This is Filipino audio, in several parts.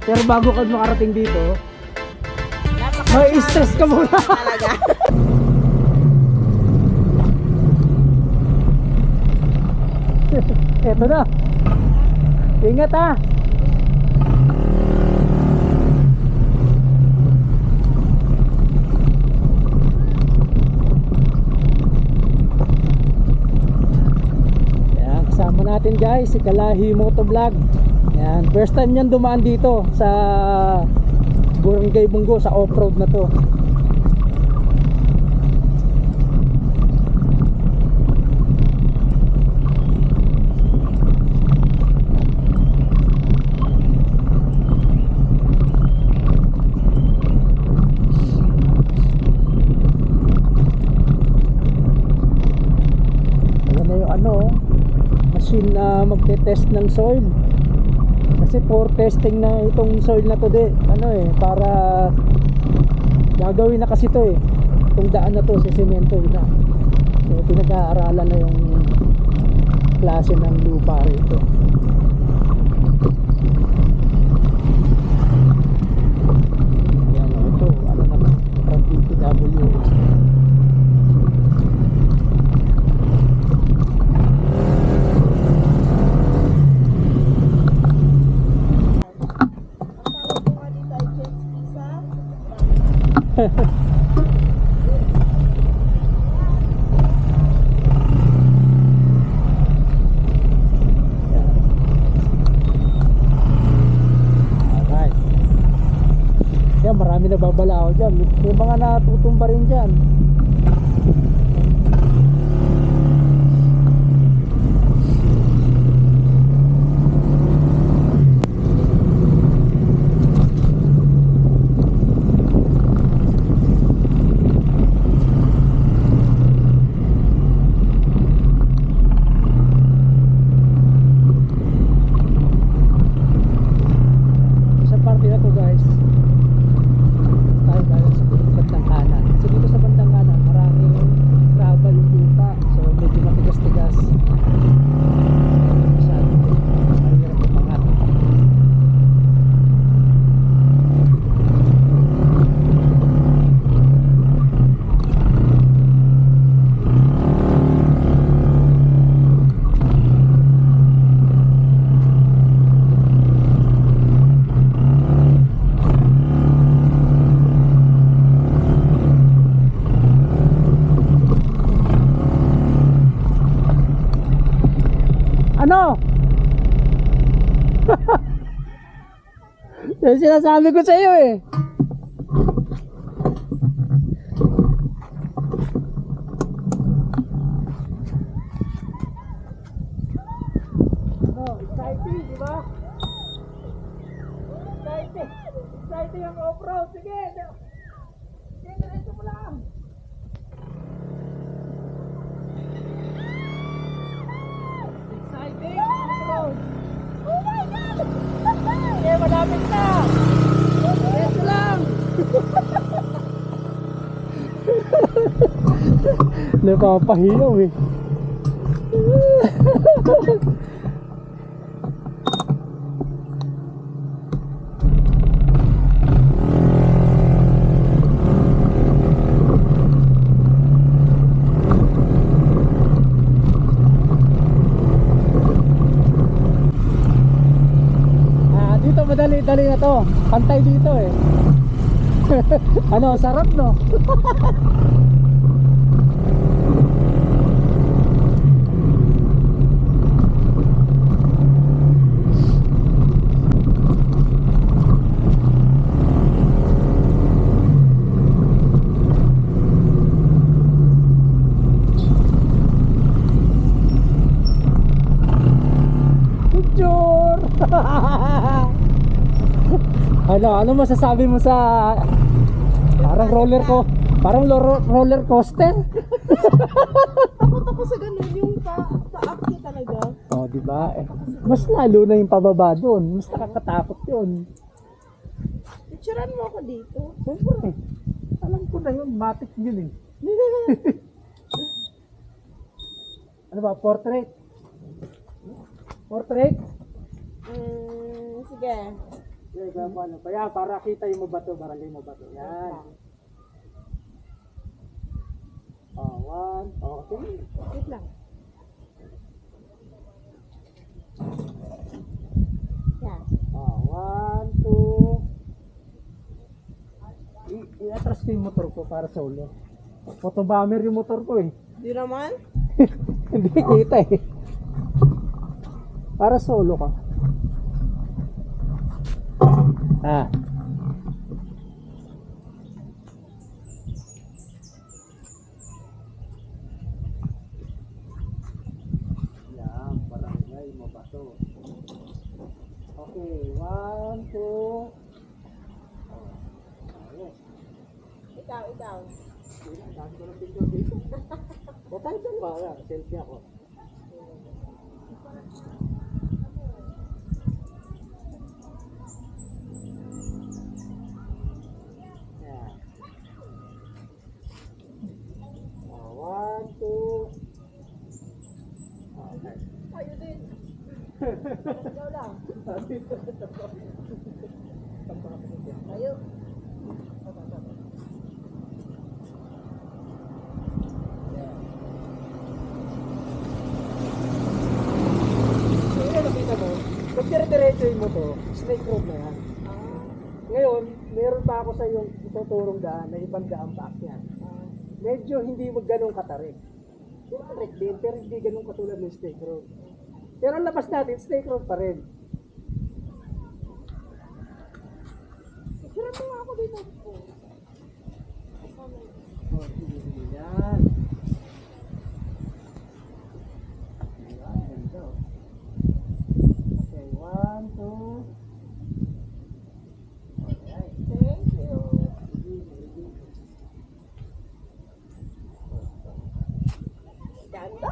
Pero bago ka makarating dito, may stress ka muna. Talaga. Eto na. Ingat ha. Yan, kasama natin guys si Kalahi Motovlog. Yan, first time niyan dumaan dito sa Barangay Bungo sa off-road na to. Machine na magte-test ng soil kasi for testing na itong soil na to para gagawin na kasi to itong daan na to sa semento na, so pinag-aaralan na yung klase ng lupa rito. Yan ito, ano naman from PPWH. Alright. Yan, marami na babalao dyan. May mga natutumba rin dyan. Ano? Yan sinasabi ko sa iyo exciting, di ba? Exciting ang off-road. Sige, diretso mo lang. Exciting off-road. Oh my God! Okay, malapit na. Diretso lang. Napapahiyaw dito madali-dali na to. Pantay dito ano, sarap no? Ano masasabi mo sa parang roller coaster? Takot ako sa ganun yung pa-akyat talaga. Oh, di ba? Mas lalo na yung pababa doon. Mas nakakatakot 'yun. Picturean mo ako dito. Siyempre. Alam ko na 'yun, matik 'yun Ano ba, portrait? Portrait? Sige. Okay, ano pa yan, para kita yung mabato, barangay mabato. Yan. One. Okay. Wait lang. Yan. One, two. I-atras ko yung motor ko para sa ulo. Photobomber yung motor ko eh. Di naman? Hindi kita eh. Para sa ulo ka. Ah. Yan, barangay mabato. Okay, one, two. Yes. Ikaw. Dami ko ng picture dito. Bata ito ba? Selfie ako. Yan. One, two. Okay. Kayo din. Ikaw lang. Kayo. So, yun nakita mo, pag dire-diretso mo to, snake road na yan. Ngayon, meron pa ako sa yung ituturong daan na ibang daan pa yan. Medyo hindi mo ganun katarik. Katarik din, pero hindi ganun katulad ng snake road. Pero ang labas natin, snake road pa rin. Sira mo nga ako dito. Oh, sige, yan. Ayan, ganda, oh. Okay, one, two. Alright. Thank you. Ganda.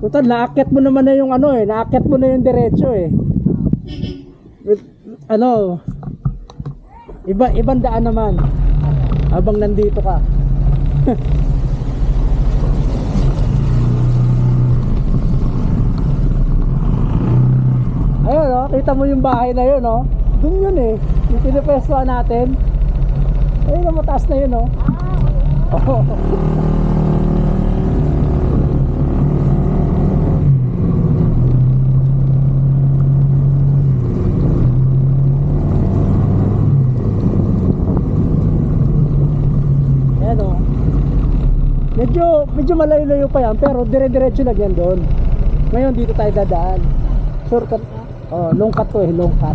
Total, naakyat mo naman na yung ano eh, naakyat mo na yung diretso eh. Ano, ibang daan naman habang nandito ka. Ayun oh, kita mo yung bahay na yun oh. Doon yun eh, yung pinipwestuhan natin. Ayun oh, mataas na yun oh. Oh. Ayan o. Medyo malayo-layo pa yan, pero dire-diretso lang yan doon. Ngayon dito tayo dadaan. Shortcut. Oh, long cut to eh, long cut.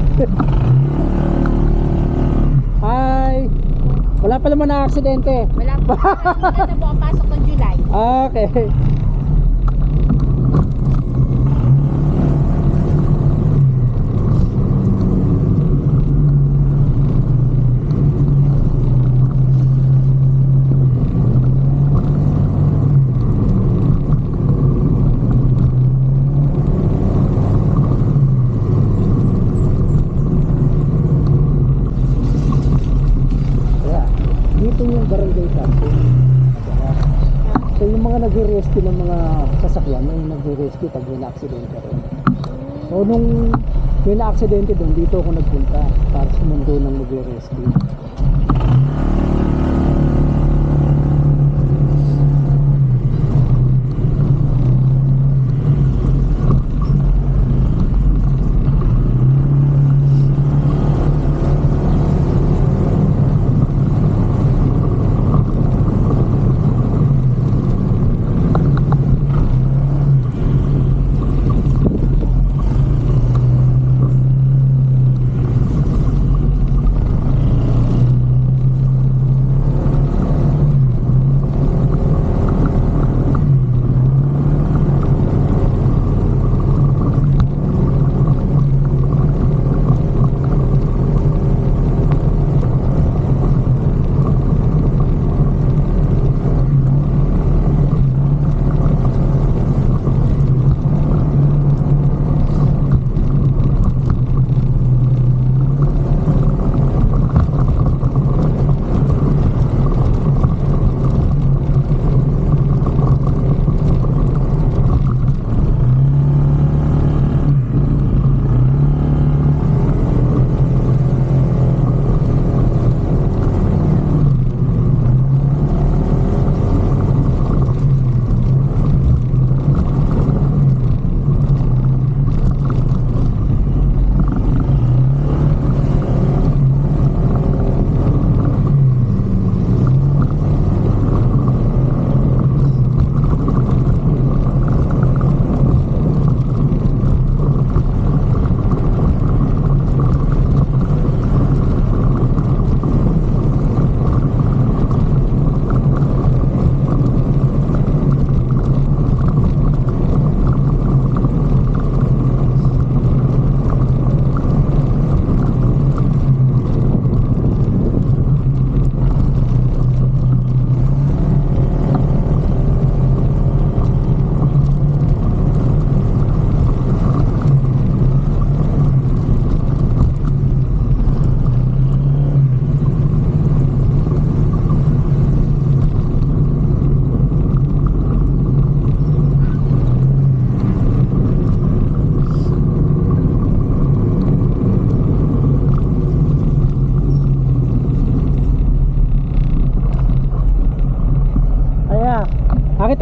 Hi. Wala pa naman na aksidente. Wala po. Wala na po ang pasok ng July. Okay. Yeah. Dito yung barangay camping. So yung mga nagre-rescue ng mga sasakyan, yung nagre-rescue pag may na-aksidente rin. So nung may na-aksidente doon, dito ako nagpunta para sumundo ng magre-rescue.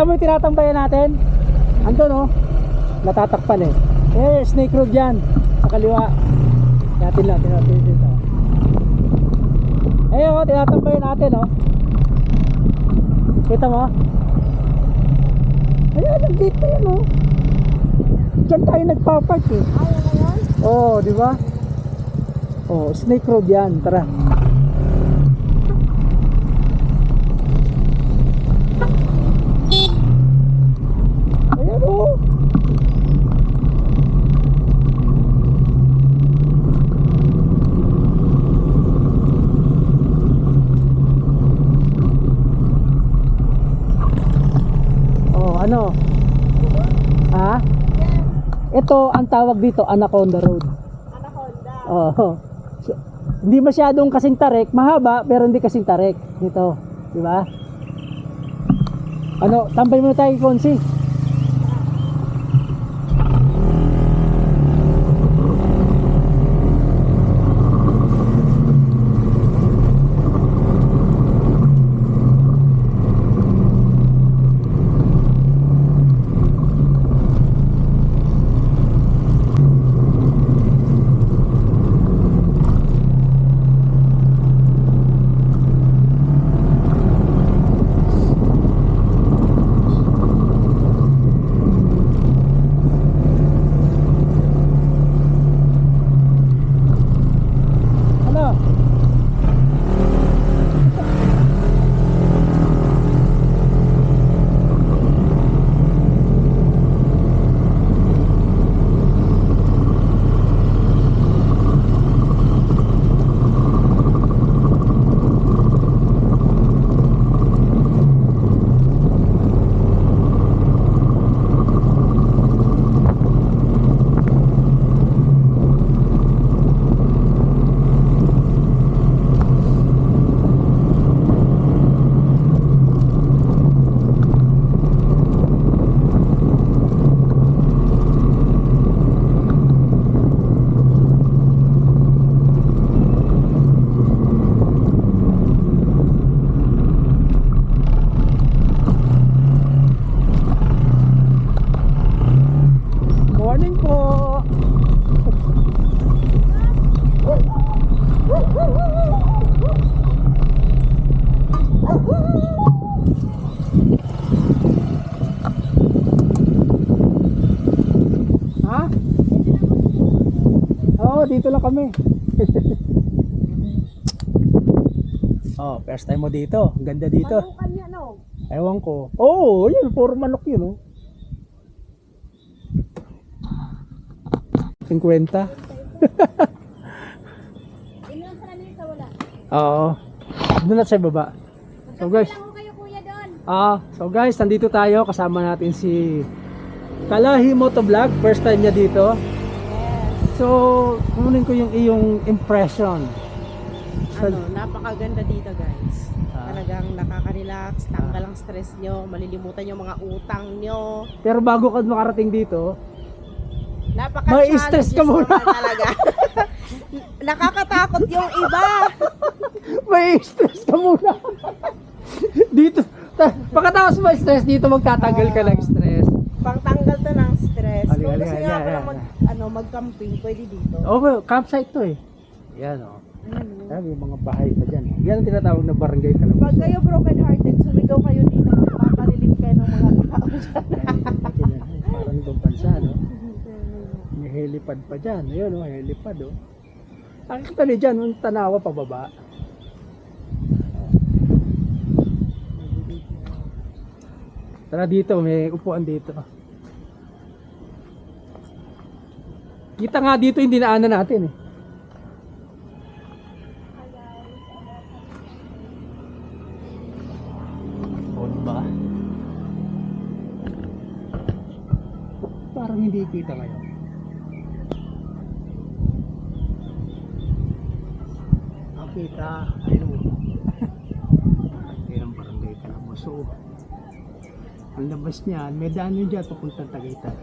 mo yung tinatambayan natin? Andun oh. Natatakpan eh. Snake road yan. Sa kaliwa. Natin dito. Oh, tinatambayan natin oh. Kita mo? Ayan, ang gate na yan oh. Diyan tayo nagpapark eh. Ayaw na yan? Oo, di ba? Oh, Snake Road yan. Tara. Ayan oh. Oh, ano? Ha? Ito, ang tawag dito, Anaconda Road. Anaconda. Oo. So, hindi masyadong kasing tarik, mahaba pero hindi kasing tarik dito, di ba? Ano, tambay muna tayo, Konsi. Ano? Morning po. Ha? Oo, dito lang kami. Oh, first time mo dito. Ang ganda dito. Manukan niya, no? Ewan ko. Oh, yun, puro manok yun, oh. 50. Yun lang sa namin sa wala. Oo. Doon na sa baba. So guys, Lang ko kayo kuya doon. so guys, nandito tayo. Kasama natin si Kalahi Motovlog. First time niya dito. Yes. So, kunin ko yung iyong impression. Napakaganda dito guys. Ah. Talagang nakaka-relax, tanggal ang stress nyo, malilimutan yung mga utang nyo. Pero bago ka makarating dito, Napaka-challenges may stress ka muna. naman talaga. Nakakatakot yung iba. may stress ka muna. Dito, pagkatapos mo stress, dito magtatanggal ka ng stress. Pangtanggal to ng stress. Ali, Kung ali, gusto ali, nyo ako ali, lang mag-camping, pwede dito. Okay, campsite to eh. Yan oh. Ayan, May mga bahay pa dyan. Yan ang tinatawag na barangay Pag Calabazo. kayo broken hearted, sumigaw kayo dito. Papalilig kayo ng mga tao dyan. Parang ibang bansa, no? May helipad pa dyan. Ayun, oh, helipad, oh. Nakikita niyo dyan, yung Tanawa pababa. Tara dito, may upuan dito. Kita nga dito yung dinaanan natin, eh. O, diba? Parang hindi kita ngayon. Kita, ayun. Ayun ang barangay Calabazo. Ang labas niyan, may daan yun dyan papuntang Tagaytay.